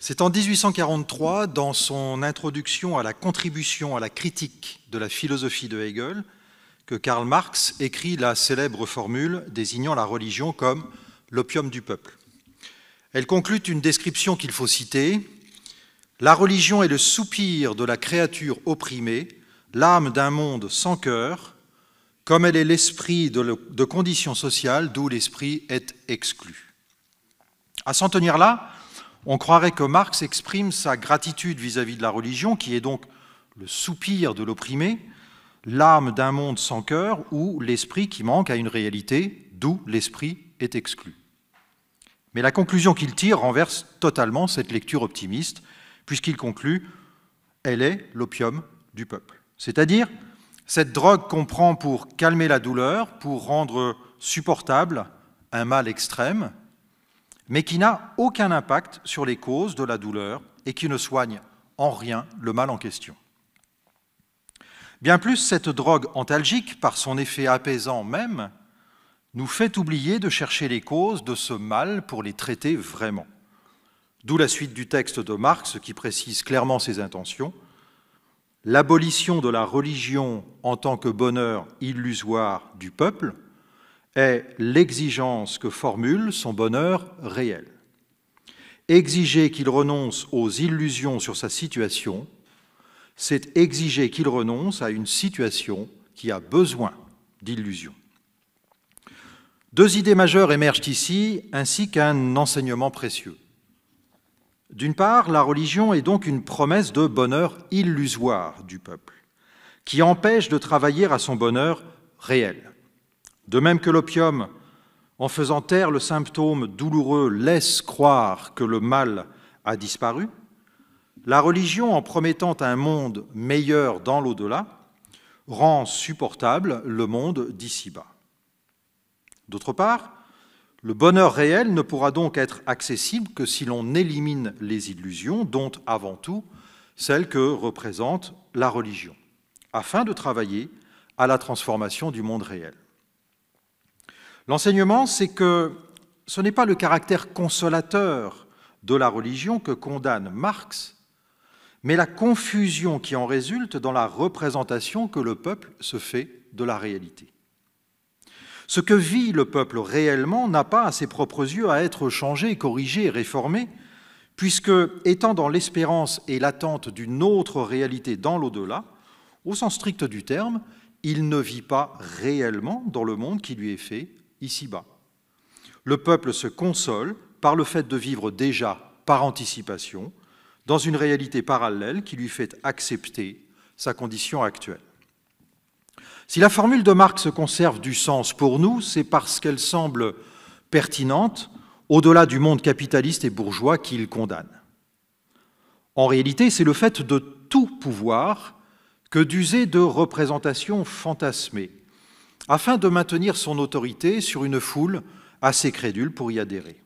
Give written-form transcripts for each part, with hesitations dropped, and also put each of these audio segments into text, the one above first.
C'est en 1843, dans son introduction à la contribution à la critique de la philosophie de Hegel, que Karl Marx écrit la célèbre formule désignant la religion comme l'opium du peuple. Elle conclut une description qu'il faut citer. « La religion est le soupir de la créature opprimée, l'âme d'un monde sans cœur, comme elle est l'esprit de conditions sociales d'où l'esprit est exclu. » À s'en tenir là, on croirait que Marx exprime sa gratitude vis-à-vis de la religion, qui est donc le soupir de l'opprimé, l'âme d'un monde sans cœur ou l'esprit qui manque à une réalité, d'où l'esprit est exclu. Mais la conclusion qu'il tire renverse totalement cette lecture optimiste, puisqu'il conclut « elle est l'opium du peuple ». C'est-à-dire, cette drogue qu'on prend pour calmer la douleur, pour rendre supportable un mal extrême, mais qui n'a aucun impact sur les causes de la douleur et qui ne soigne en rien le mal en question. Bien plus, cette drogue antalgique, par son effet apaisant même, nous fait oublier de chercher les causes de ce mal pour les traiter vraiment. D'où la suite du texte de Marx qui précise clairement ses intentions. L'abolition de la religion en tant que bonheur illusoire du peuple est l'exigence que formule son bonheur réel. Exiger qu'il renonce aux illusions sur sa situation, c'est exiger qu'il renonce à une situation qui a besoin d'illusions. Deux idées majeures émergent ici, ainsi qu'un enseignement précieux. D'une part, la religion est donc une promesse de bonheur illusoire du peuple, qui empêche de travailler à son bonheur réel. De même que l'opium, en faisant taire le symptôme douloureux, laisse croire que le mal a disparu, la religion, en promettant un monde meilleur dans l'au-delà, rend supportable le monde d'ici-bas. D'autre part, le bonheur réel ne pourra donc être accessible que si l'on élimine les illusions, dont avant tout celles que représente la religion, afin de travailler à la transformation du monde réel. L'enseignement, c'est que ce n'est pas le caractère consolateur de la religion que condamne Marx, mais la confusion qui en résulte dans la représentation que le peuple se fait de la réalité. Ce que vit le peuple réellement n'a pas à ses propres yeux à être changé, corrigé et réformé, puisque, étant dans l'espérance et l'attente d'une autre réalité dans l'au-delà, au sens strict du terme, il ne vit pas réellement dans le monde qui lui est fait ici-bas. Le peuple se console par le fait de vivre déjà par anticipation dans une réalité parallèle qui lui fait accepter sa condition actuelle. Si la formule de Marx conserve du sens pour nous, c'est parce qu'elle semble pertinente au-delà du monde capitaliste et bourgeois qu'il condamne. En réalité, c'est le fait de tout pouvoir que d'user de représentations fantasmées, afin de maintenir son autorité sur une foule assez crédule pour y adhérer.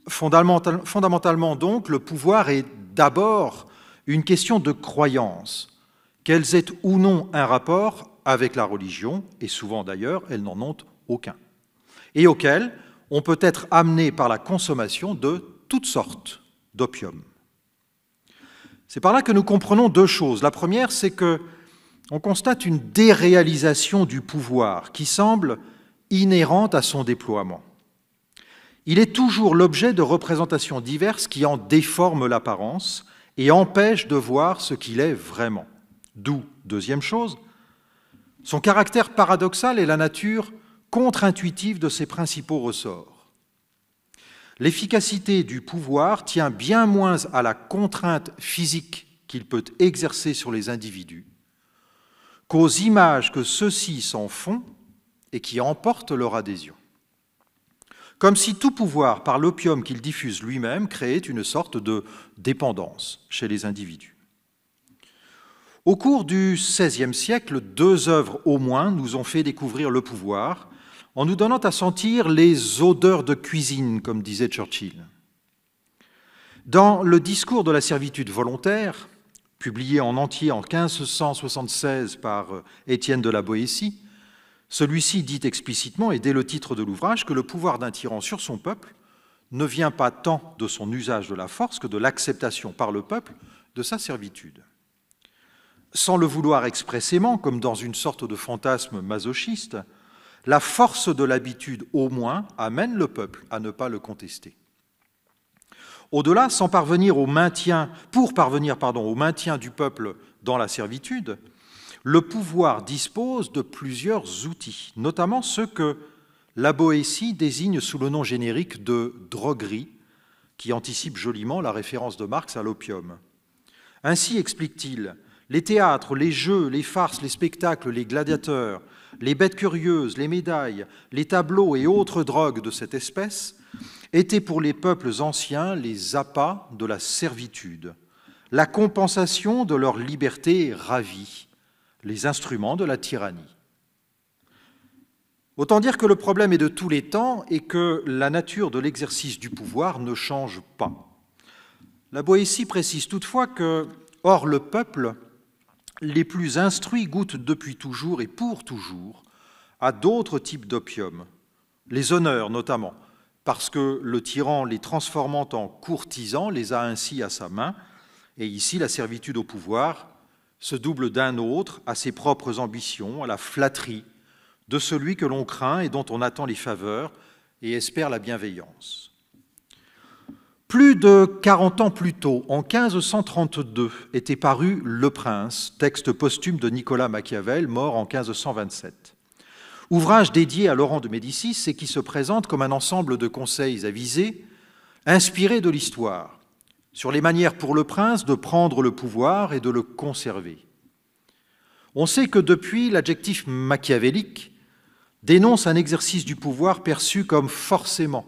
Fondamentalement donc, le pouvoir est d'abord une question de croyance, qu'elles aient ou non un rapport avec la religion, et souvent d'ailleurs, elles n'en ont aucun, et auquel on peut être amené par la consommation de toutes sortes d'opium. C'est par là que nous comprenons deux choses. La première, c'est qu'on constate une déréalisation du pouvoir qui semble inhérente à son déploiement. Il est toujours l'objet de représentations diverses qui en déforment l'apparence et empêchent de voir ce qu'il est vraiment. D'où, deuxième chose, son caractère paradoxal et la nature contre-intuitive de ses principaux ressorts. L'efficacité du pouvoir tient bien moins à la contrainte physique qu'il peut exercer sur les individus qu'aux images que ceux-ci s'en font et qui emportent leur adhésion. Comme si tout pouvoir, par l'opium qu'il diffuse lui-même, créait une sorte de dépendance chez les individus. Au cours du XVIe siècle, deux œuvres au moins nous ont fait découvrir le pouvoir en nous donnant à sentir les odeurs de cuisine, comme disait Churchill. Dans le discours de la servitude volontaire, publié en entier en 1576 par Étienne de la Boétie, celui-ci dit explicitement, et dès le titre de l'ouvrage, que le pouvoir d'un tyran sur son peuple ne vient pas tant de son usage de la force que de l'acceptation par le peuple de sa servitude. Sans le vouloir expressément, comme dans une sorte de fantasme masochiste, la force de l'habitude, au moins, amène le peuple à ne pas le contester. Au-delà, pour parvenir au maintien du peuple dans la servitude, le pouvoir dispose de plusieurs outils, notamment ceux que la Boétie désigne sous le nom générique de droguerie, qui anticipe joliment la référence de Marx à l'opium. Ainsi, explique-t-il, les théâtres, les jeux, les farces, les spectacles, les gladiateurs, les bêtes curieuses, les médailles, les tableaux et autres drogues de cette espèce étaient pour les peuples anciens les appâts de la servitude, la compensation de leur liberté ravie, les instruments de la tyrannie. Autant dire que le problème est de tous les temps et que la nature de l'exercice du pouvoir ne change pas. La Boétie précise toutefois que, hors le peuple, les plus instruits goûtent depuis toujours et pour toujours à d'autres types d'opium, les honneurs notamment, parce que le tyran, les transformant en courtisans, les a ainsi à sa main, et ici la servitude au pouvoir se double d'un autre à ses propres ambitions, à la flatterie de celui que l'on craint et dont on attend les faveurs et espère la bienveillance. Plus de 40 ans plus tôt, en 1532, était paru Le Prince, texte posthume de Nicolas Machiavel, mort en 1527. Ouvrage dédié à Laurent de Médicis et qui se présente comme un ensemble de conseils avisés, inspirés de l'histoire, sur les manières pour le prince de prendre le pouvoir et de le conserver. On sait que depuis, l'adjectif machiavélique dénonce un exercice du pouvoir perçu comme forcément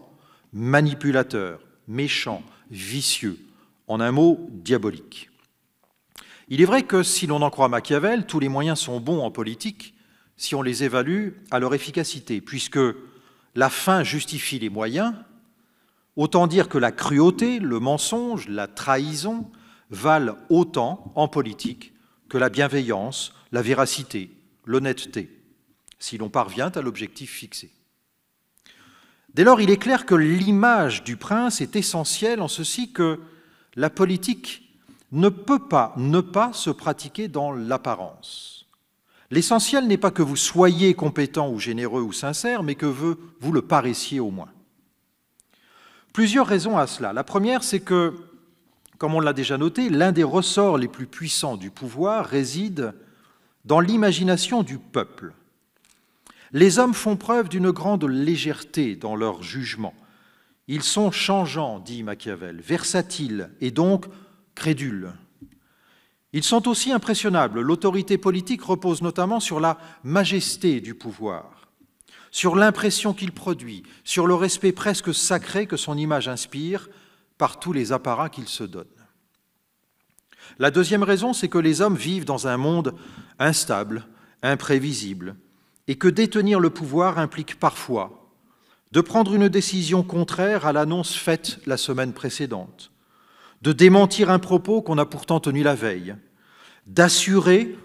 manipulateur, méchant, vicieux, en un mot, diabolique. Il est vrai que, si l'on en croit Machiavel, tous les moyens sont bons en politique si on les évalue à leur efficacité, puisque la fin justifie les moyens, autant dire que la cruauté, le mensonge, la trahison valent autant en politique que la bienveillance, la véracité, l'honnêteté, si l'on parvient à l'objectif fixé. Dès lors, il est clair que l'image du prince est essentielle en ceci que la politique ne peut pas ne pas se pratiquer dans l'apparence. L'essentiel n'est pas que vous soyez compétent ou généreux ou sincère, mais que vous le paraissiez au moins. Plusieurs raisons à cela. La première, c'est que, comme on l'a déjà noté, l'un des ressorts les plus puissants du pouvoir réside dans l'imagination du peuple. Les hommes font preuve d'une grande légèreté dans leur jugement. Ils sont changeants, dit Machiavel, versatiles et donc crédules. Ils sont aussi impressionnables. L'autorité politique repose notamment sur la majesté du pouvoir, sur l'impression qu'il produit, sur le respect presque sacré que son image inspire par tous les apparats qu'il se donne. La deuxième raison, c'est que les hommes vivent dans un monde instable, imprévisible, et que détenir le pouvoir implique parfois de prendre une décision contraire à l'annonce faite la semaine précédente, de démentir un propos qu'on a pourtant tenu la veille, d'assurer,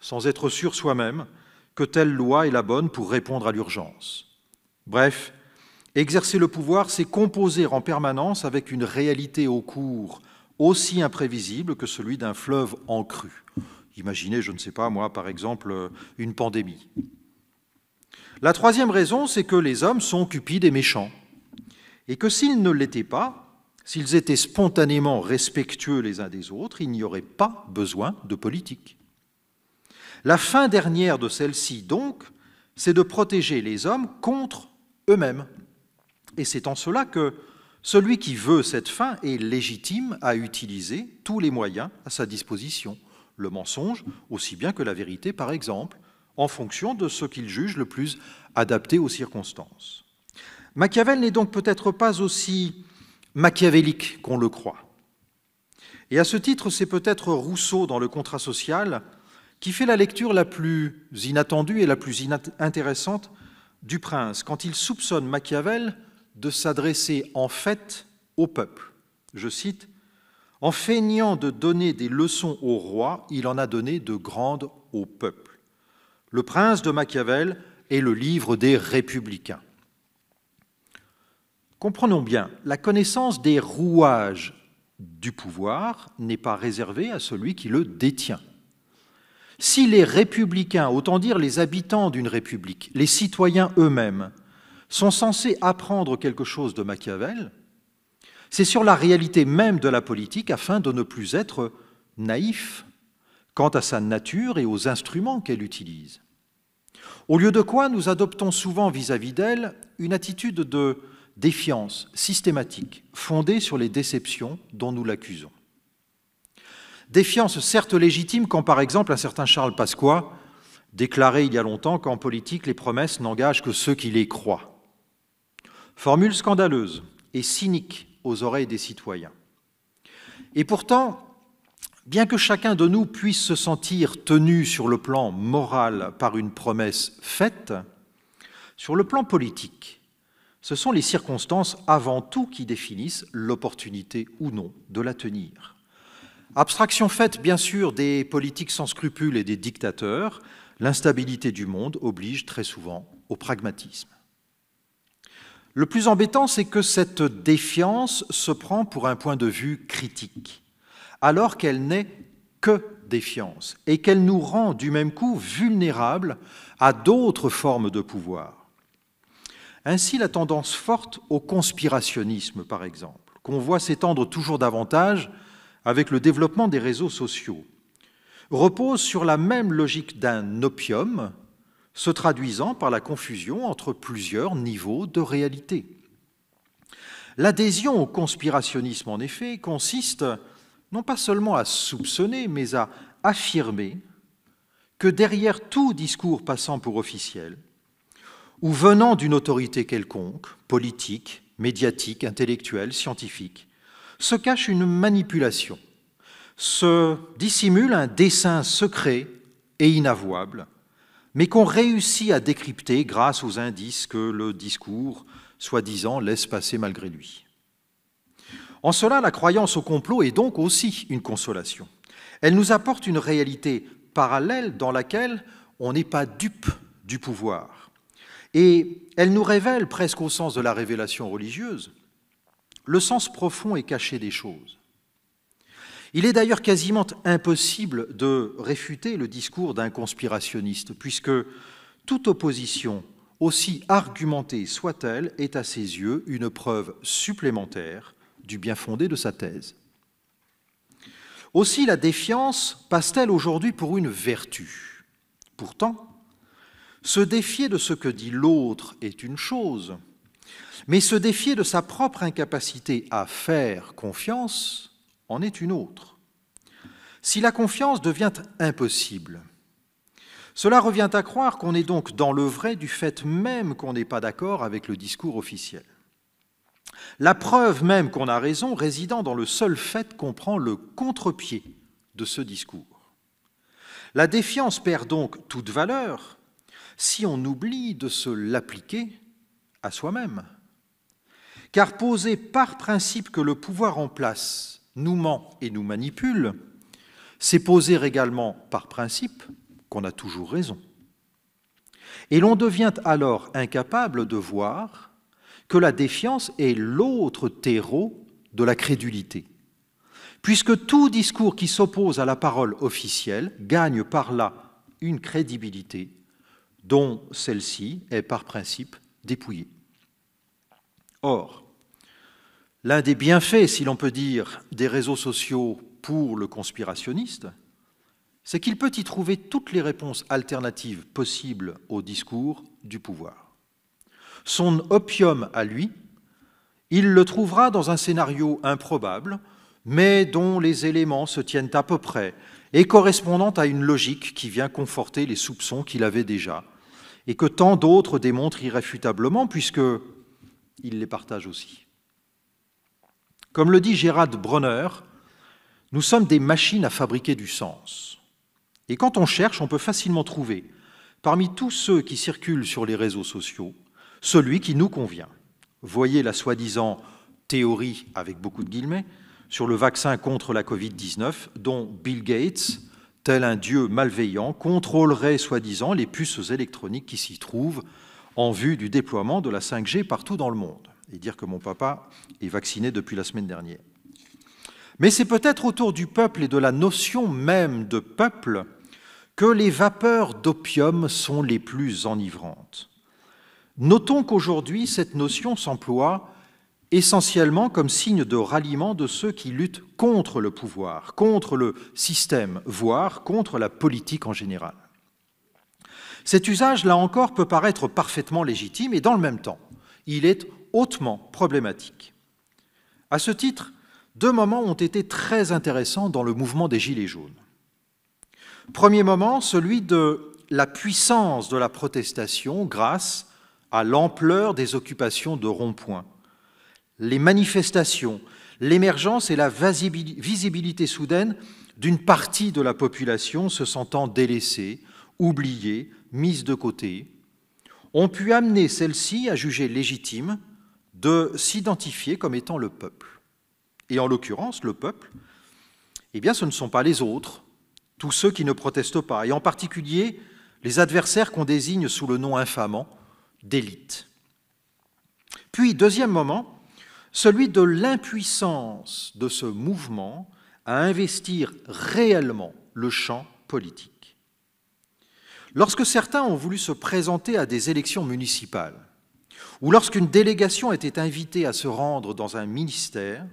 sans être sûr soi-même, que telle loi est la bonne pour répondre à l'urgence. Bref, exercer le pouvoir, c'est composer en permanence avec une réalité au cours aussi imprévisible que celui d'un fleuve en crue. Imaginez, je ne sais pas moi, par exemple, une pandémie. La troisième raison, c'est que les hommes sont cupides et méchants, et que s'ils ne l'étaient pas, s'ils étaient spontanément respectueux les uns des autres, il n'y aurait pas besoin de politique. La fin dernière de celle-ci, donc, c'est de protéger les hommes contre eux-mêmes. Et c'est en cela que celui qui veut cette fin est légitime à utiliser tous les moyens à sa disposition, le mensonge aussi bien que la vérité, par exemple, en fonction de ce qu'il juge le plus adapté aux circonstances. Machiavel n'est donc peut-être pas aussi machiavélique qu'on le croit. Et à ce titre, c'est peut-être Rousseau, dans le Contrat social, qui fait la lecture la plus inattendue et la plus intéressante du Prince, quand il soupçonne Machiavel de s'adresser en fait au peuple. Je cite, « En feignant de donner des leçons au roi, il en a donné de grandes au peuple. » Le Prince de Machiavel est le livre des Républicains. Comprenons bien, la connaissance des rouages du pouvoir n'est pas réservée à celui qui le détient. Si les républicains, autant dire les habitants d'une république, les citoyens eux-mêmes, sont censés apprendre quelque chose de Machiavel, c'est sur la réalité même de la politique afin de ne plus être naïfs quant à sa nature et aux instruments qu'elle utilise. Au lieu de quoi, nous adoptons souvent vis-à-vis d'elle une attitude de défiance systématique, fondée sur les déceptions dont nous l'accusons. Défiance certes légitime quand, par exemple, un certain Charles Pasqua déclarait il y a longtemps qu'en politique, les promesses n'engagent que ceux qui les croient. Formule scandaleuse et cynique aux oreilles des citoyens. Et pourtant, bien que chacun de nous puisse se sentir tenu sur le plan moral par une promesse faite, sur le plan politique, ce sont les circonstances avant tout qui définissent l'opportunité ou non de la tenir. Abstraction faite, bien sûr, des politiques sans scrupules et des dictateurs, l'instabilité du monde oblige très souvent au pragmatisme. Le plus embêtant, c'est que cette défiance se prend pour un point de vue critique, alors qu'elle n'est que défiance et qu'elle nous rend du même coup vulnérables à d'autres formes de pouvoir. Ainsi, la tendance forte au conspirationnisme, par exemple, qu'on voit s'étendre toujours davantage avec le développement des réseaux sociaux, repose sur la même logique d'un opium se traduisant par la confusion entre plusieurs niveaux de réalité. L'adhésion au conspirationnisme, en effet, consiste non pas seulement à soupçonner, mais à affirmer que derrière tout discours passant pour officiel, ou venant d'une autorité quelconque, politique, médiatique, intellectuelle, scientifique, se cache une manipulation, se dissimule un dessein secret et inavouable, mais qu'on réussit à décrypter grâce aux indices que le discours, soi-disant, laisse passer malgré lui. En cela, la croyance au complot est donc aussi une consolation. Elle nous apporte une réalité parallèle dans laquelle on n'est pas dupe du pouvoir. Et elle nous révèle, presque au sens de la révélation religieuse, le sens profond et caché des choses. Il est d'ailleurs quasiment impossible de réfuter le discours d'un conspirationniste, puisque toute opposition, aussi argumentée soit-elle, est à ses yeux une preuve supplémentaire du bien-fondé de sa thèse. Aussi, la défiance passe-t-elle aujourd'hui pour une vertu. Pourtant, se défier de ce que dit l'autre est une chose, mais se défier de sa propre incapacité à faire confiance en est une autre. Si la confiance devient impossible, cela revient à croire qu'on est donc dans le vrai du fait même qu'on n'est pas d'accord avec le discours officiel. La preuve même qu'on a raison résidant dans le seul fait qu'on prend le contre-pied de ce discours. La défiance perd donc toute valeur si on oublie de se l'appliquer à soi-même. Car poser par principe que le pouvoir en place nous ment et nous manipule, c'est poser également par principe qu'on a toujours raison. Et l'on devient alors incapable de voir que la défiance est l'autre terreau de la crédulité, puisque tout discours qui s'oppose à la parole officielle gagne par là une crédibilité dont celle-ci est par principe dépouillée. Or, l'un des bienfaits, si l'on peut dire, des réseaux sociaux pour le conspirationniste, c'est qu'il peut y trouver toutes les réponses alternatives possibles au discours du pouvoir. Son opium à lui, il le trouvera dans un scénario improbable, mais dont les éléments se tiennent à peu près et correspondant à une logique qui vient conforter les soupçons qu'il avait déjà et que tant d'autres démontrent irréfutablement puisqu'il les partage aussi. Comme le dit Gerhard Bronner, nous sommes des machines à fabriquer du sens. Et quand on cherche, on peut facilement trouver, parmi tous ceux qui circulent sur les réseaux sociaux, celui qui nous convient. Voyez la soi-disant théorie, avec beaucoup de guillemets, sur le vaccin contre la Covid-19, dont Bill Gates, tel un dieu malveillant, contrôlerait soi-disant les puces électroniques qui s'y trouvent en vue du déploiement de la 5G partout dans le monde. et dire que mon papa est vacciné depuis la semaine dernière. Mais c'est peut-être autour du peuple et de la notion même de peuple que les vapeurs d'opium sont les plus enivrantes. Notons qu'aujourd'hui, cette notion s'emploie essentiellement comme signe de ralliement de ceux qui luttent contre le pouvoir, contre le système, voire contre la politique en général. Cet usage, là encore, peut paraître parfaitement légitime et dans le même temps, il est hautement problématique. À ce titre, 2 moments ont été très intéressants dans le mouvement des Gilets jaunes. Premier moment, celui de la puissance de la protestation grâce à l'ampleur des occupations de ronds-points, les manifestations, l'émergence et la visibilité soudaine d'une partie de la population se sentant délaissée, oubliée, mise de côté, ont pu amener celle-ci à juger légitime de s'identifier comme étant le peuple. Et en l'occurrence, le peuple, eh bien, ce ne sont pas les autres, tous ceux qui ne protestent pas, et en particulier les adversaires qu'on désigne sous le nom infamant d'élite. Puis, deuxième moment, celui de l'impuissance de ce mouvement à investir réellement le champ politique. Lorsque certains ont voulu se présenter à des élections municipales, ou lorsqu'une délégation était invitée à se rendre dans un ministère,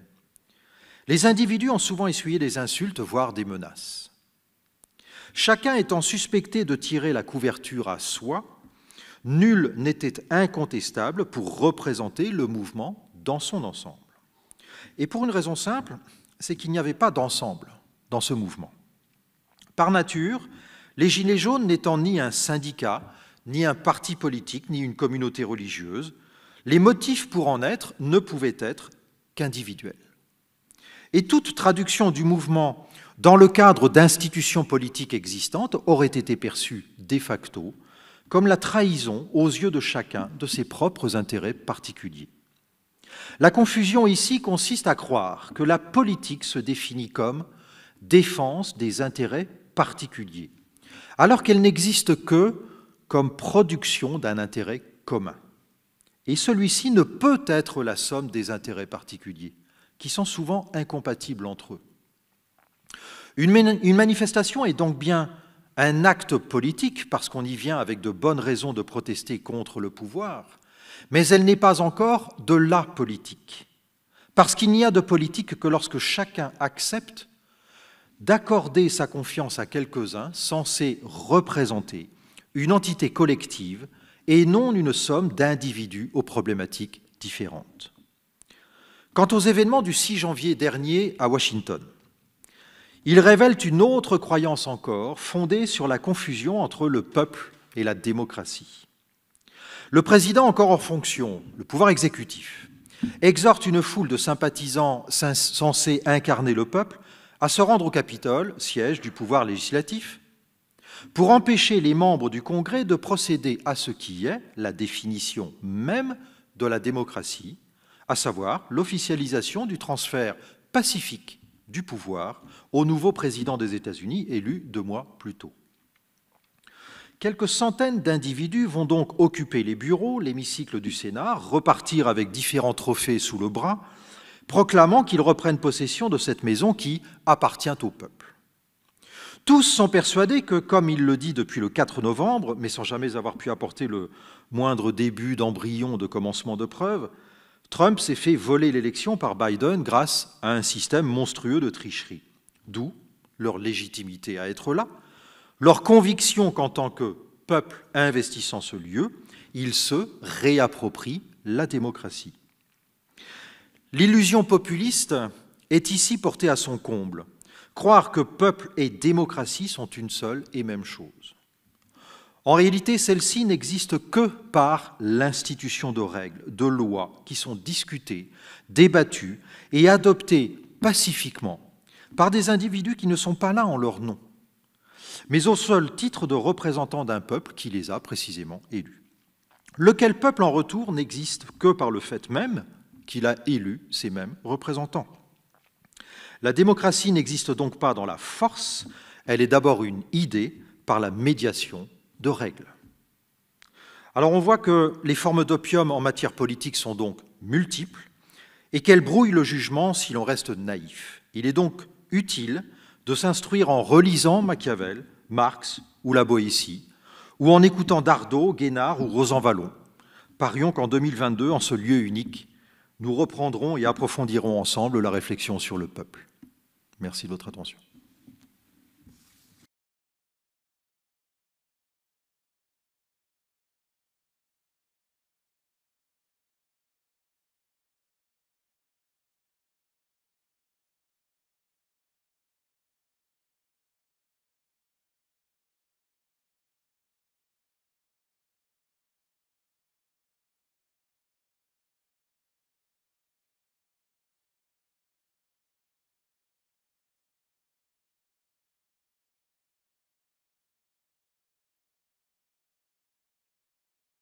les individus ont souvent essuyé des insultes, voire des menaces. Chacun étant suspecté de tirer la couverture à soi, nul n'était incontestable pour représenter le mouvement dans son ensemble. Et pour une raison simple, c'est qu'il n'y avait pas d'ensemble dans ce mouvement. Par nature, les Gilets jaunes n'étant ni un syndicat, ni un parti politique, ni une communauté religieuse, les motifs pour en être ne pouvaient être qu'individuels. Et toute traduction du mouvement dans le cadre d'institutions politiques existantes aurait été perçue de facto comme la trahison aux yeux de chacun de ses propres intérêts particuliers. La confusion ici consiste à croire que la politique se définit comme défense des intérêts particuliers, alors qu'elle n'existe que comme production d'un intérêt commun. Et celui-ci ne peut être la somme des intérêts particuliers, qui sont souvent incompatibles entre eux. Une manifestation est donc bien un acte politique, parce qu'on y vient avec de bonnes raisons de protester contre le pouvoir, mais elle n'est pas encore de la politique, parce qu'il n'y a de politique que lorsque chacun accepte d'accorder sa confiance à quelques-uns censés représenter une entité collective et non une somme d'individus aux problématiques différentes. Quant aux événements du 6 janvier dernier à Washington, ils révèlent une autre croyance encore, fondée sur la confusion entre le peuple et la démocratie. Le président encore en fonction, le pouvoir exécutif, exhorte une foule de sympathisants censés incarner le peuple à se rendre au Capitole, siège du pouvoir législatif, pour empêcher les membres du Congrès de procéder à ce qui est la définition même de la démocratie, à savoir l'officialisation du transfert pacifique du pouvoir au nouveau président des États-Unis, élu 2 mois plus tôt. Quelques centaines d'individus vont donc occuper les bureaux, l'hémicycle du Sénat, repartir avec différents trophées sous le bras, proclamant qu'ils reprennent possession de cette maison qui appartient au peuple. Tous sont persuadés que, comme il le dit depuis le 4 novembre, mais sans jamais avoir pu apporter le moindre début d'embryon de commencement de preuve, Trump s'est fait voler l'élection par Biden grâce à un système monstrueux de tricherie. D'où leur légitimité à être là, leur conviction qu'en tant que peuple investissant ce lieu, ils se réapproprient la démocratie. L'illusion populiste est ici portée à son comble. Croire que peuple et démocratie sont une seule et même chose. En réalité, celle-ci n'existe que par l'institution de règles, de lois qui sont discutées, débattues et adoptées pacifiquement par des individus qui ne sont pas là en leur nom, mais au seul titre de représentants d'un peuple qui les a précisément élus. Lequel peuple, en retour, n'existe que par le fait même qu'il a élu ces mêmes représentants. La démocratie n'existe donc pas dans la force, elle est d'abord une idée par la médiation de règles. Alors on voit que les formes d'opium en matière politique sont donc multiples et qu'elles brouillent le jugement si l'on reste naïf. Il est donc utile de s'instruire en relisant Machiavel, Marx ou la Boétie, ou en écoutant Dardot, Guénard ou Rosan-Vallon. Parions qu'en 2022, en ce lieu unique, nous reprendrons et approfondirons ensemble la réflexion sur le peuple. Merci de votre attention.